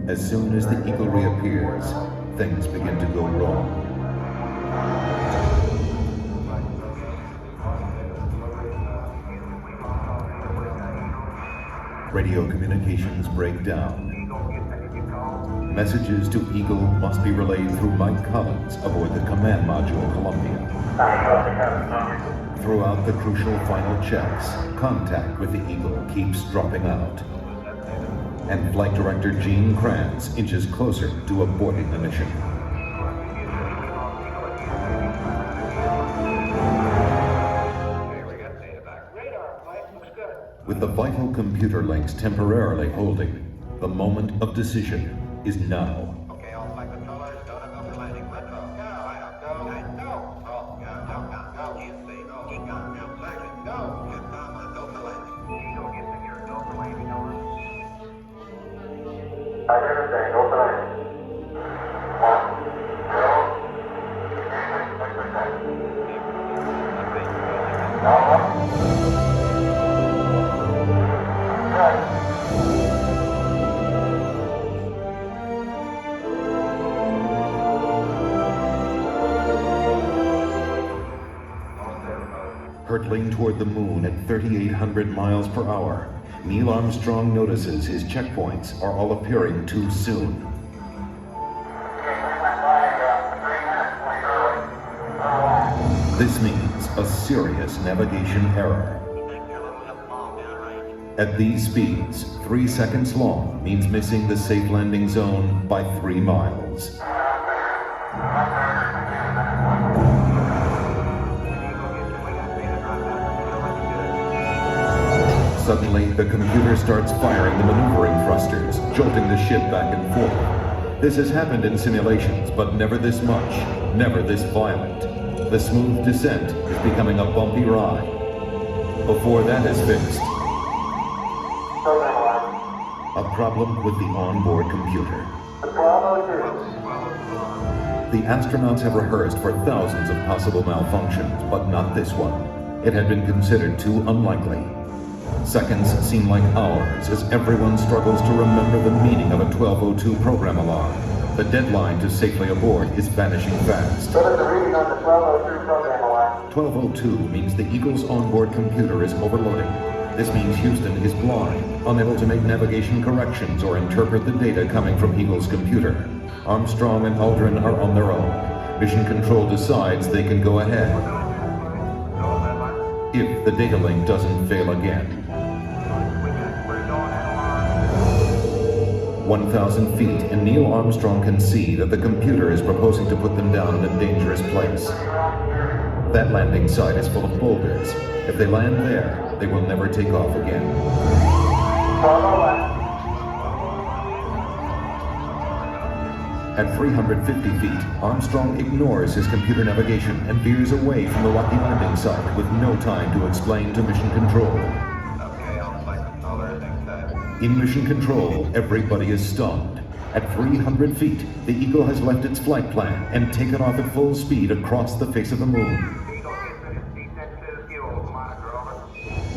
As soon as the Eagle reappears, things begin to go wrong. Radio communications break down. Messages to Eagle must be relayed through Mike Collins aboard the command module Columbia. Throughout the crucial final checks, contact with the Eagle keeps dropping out. And Flight Director Gene Kranz inches closer to aborting the mission. With the vital computer links temporarily holding, the moment of decision is now. Okay, all flight controllers, don't have open landing. Let's go. Go. Easy. Go. Keep going. Now, second. Go. Get down on go for landing. Eagle, get secure. Go for landing. Over. I understand. Go for landing. Hurtling toward the moon at 3,800 miles per hour, Neil Armstrong notices his checkpoints are all appearing too soon. This means a serious navigation error. At these speeds, 3 seconds long means missing the safe landing zone by 3 miles. Suddenly, the computer starts firing the maneuvering thrusters, jolting the ship back and forth. This has happened in simulations, but never this much, never this violent. The smooth descent is becoming a bumpy ride. Before that is fixed, a problem with the onboard computer. The astronauts have rehearsed for thousands of possible malfunctions, but not this one. It had been considered too unlikely. Seconds seem like hours as everyone struggles to remember the meaning of a 1202 program alarm. The deadline to safely abort is vanishing fast. What is the reading on the 1202 program alarm? 1202 means the Eagle's onboard computer is overloading. This means Houston is blind, unable to make navigation corrections or interpret the data coming from Eagle's computer. Armstrong and Aldrin are on their own. Mission Control decides they can go ahead, if the data link doesn't fail again. 1,000 feet, and Neil Armstrong can see that the computer is proposing to put them down in a dangerous place. That landing site is full of boulders. If they land there, they will never take off again. At 350 feet, Armstrong ignores his computer navigation and veers away from the rocky landing site with no time to explain to Mission Control. In Mission Control, everybody is stunned. At 300 feet, the Eagle has left its flight plan and taken off at full speed across the face of the moon.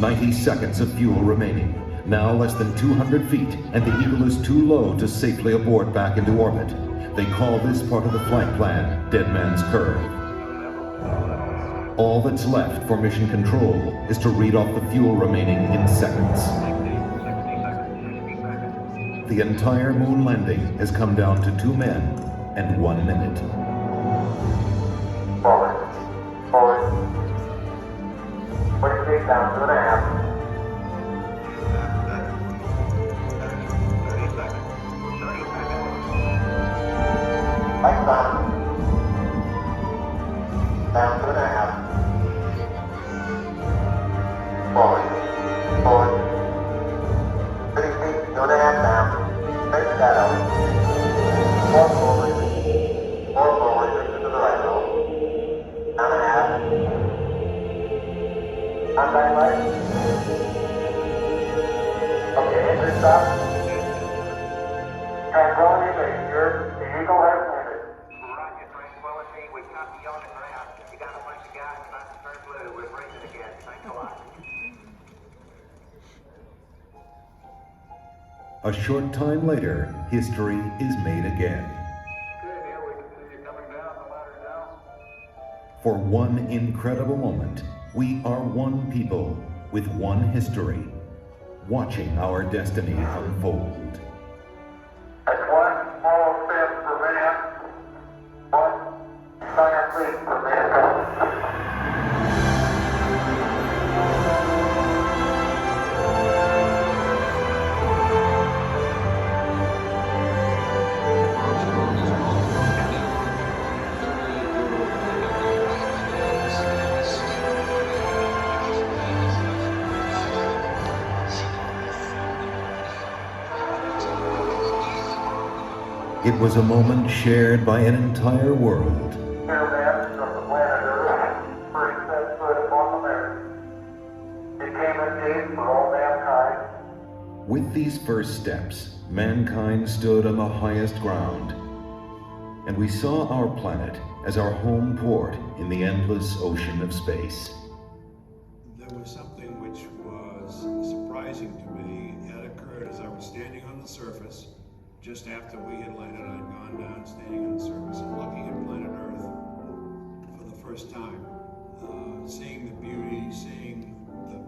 90 seconds of fuel remaining. Now less than 200 feet, and the Eagle is too low to safely abort back into orbit. They call this part of the flight plan Dead Man's Curve. All that's left for Mission Control is to read off the fuel remaining in seconds. The entire moon landing has come down to 2 men and 1 minute. Forward. 20 feet down, 2.5. Lights on. Down 2.5. Forward. 30 feet, 2.5 down. Straight shadow. 4 forward. we copy you on the ground. You got a bunch of guys about to turn blue. We're breaking again. Thanks a lot. A short time later, history is made again. Good, Neil. We can see you coming down the ladder now. For one incredible moment, we are one people with one history, watching our destiny unfold. That's one small step for man, one giant leap for mankind. It was a moment shared by an entire world. Here man from the planet Earth first set foot upon the earth. It came a day for all mankind. With these first steps, mankind stood on the highest ground, and we saw our planet as our home port in the endless ocean of space. There was something which was surprising to me. It occurred as I was standing on the surface. Just after we had landed, I'd gone down, standing on the surface and looking at planet Earth for the first time. Seeing the beauty, seeing the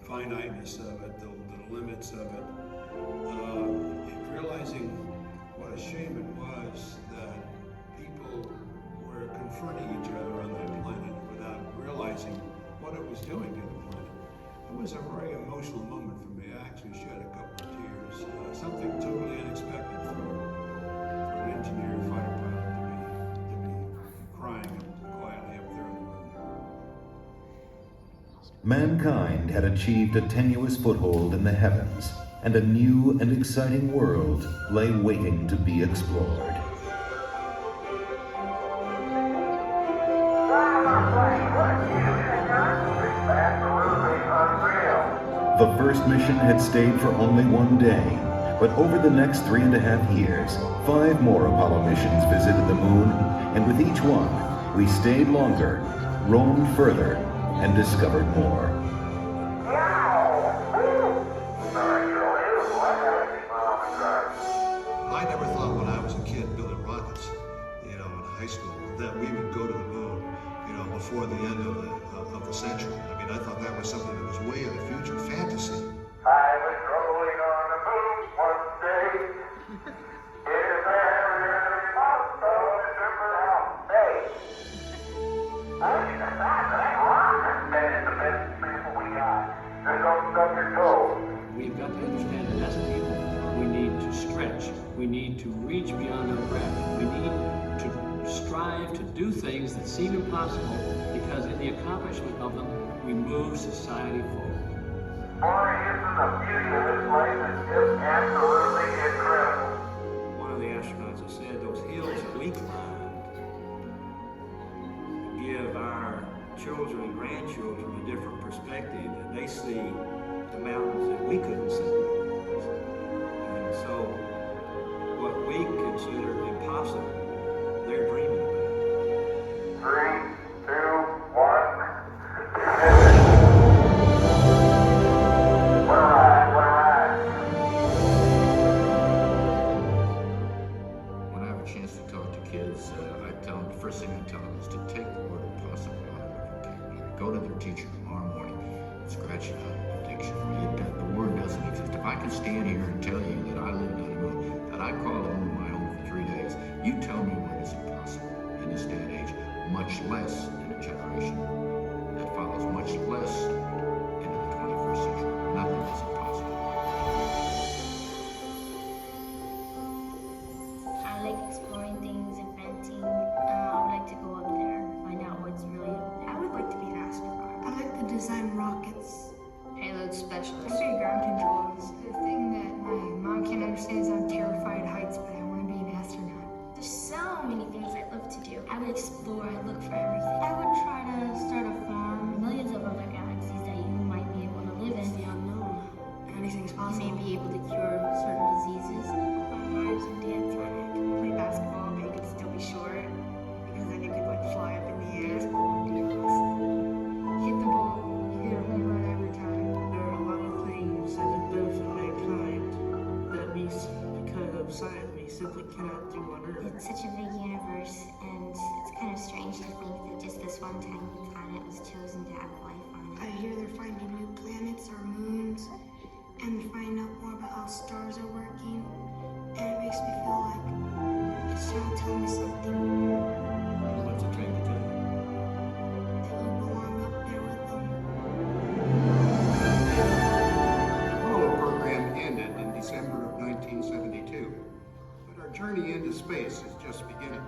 finiteness of it, the limits of it, and realizing what a shame it was that people were confronting each other on that planet without realizing what it was doing to the planet. It was a very emotional moment for me. I actually shed a couple of tears. Something totally unexpected for an engineer fighter pilot to be crying quietly up there on the moon. Mankind had achieved a tenuous foothold in the heavens, and a new and exciting world lay waiting to be explored. The first mission had stayed for only one day, but over the next 3.5 years, 5 more Apollo missions visited the moon, and with each one, we stayed longer, roamed further, and discovered more. I never thought when I was a kid building rockets, in high school, that we would go to the moon, before the end of the century. I mean, I thought that was something that was way in the future, fantasy. I was rolling on the moon one day. If every month of December day. I need to stop that rocket. That is the best example we got. Just don't stub your toe. We've got to understand that as a people, we need to stretch. We need to reach beyond our breath. We need to strive to do things that seem impossible, because in the accomplishment of them, we move society forward. Boy, isn't the beauty of this place is just absolutely incredible. One of the astronauts has said those hills that we climbed give our children and grandchildren a different perspective, that they see the mountains that we couldn't see. And so what we consider impossible, they're dreaming about. 3, 2, 1. What a ride, what a ride. When I have a chance to talk to kids, I tell them, the first thing I tell them is to take the word impossible out of their vocabulary. Go to their teacher tomorrow morning and scratch it out of the dictionary. The word doesn't exist. If I can stand here and tell you that I lived on the moon, that I called the moon my home for 3 days, you tell me what is impossible in this day and age, much less in a generation that follows, much less into the 21st century. Nothing is impossible. I like exploring things, inventing. I would like to go up there, find out what's really up there. I would like to be an astronaut. I like to design rockets. Payload specialist. I'd be a ground controller. The thing that my mom can't understand is I'm terrified of heights, but I want to be an astronaut. There's so many things I'd love to do. I would explore, I'd look for everything. I would try to start a farm. Millions of other galaxies that you might be able to live in. The unknown. Anything's You possible. may be able to cure certain diseases. On Mars and dance on it. Play basketball, but you could still be short because then you could like journey into space is just beginning.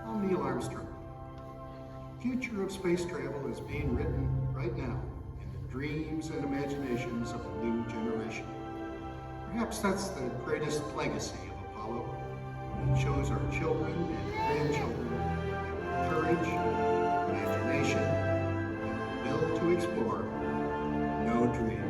I'm Neil Armstrong. The future of space travel is being written right now in the dreams and imaginations of a new generation. Perhaps that's the greatest legacy of Apollo. It shows our children and grandchildren that courage, imagination, and the will to explore, no dream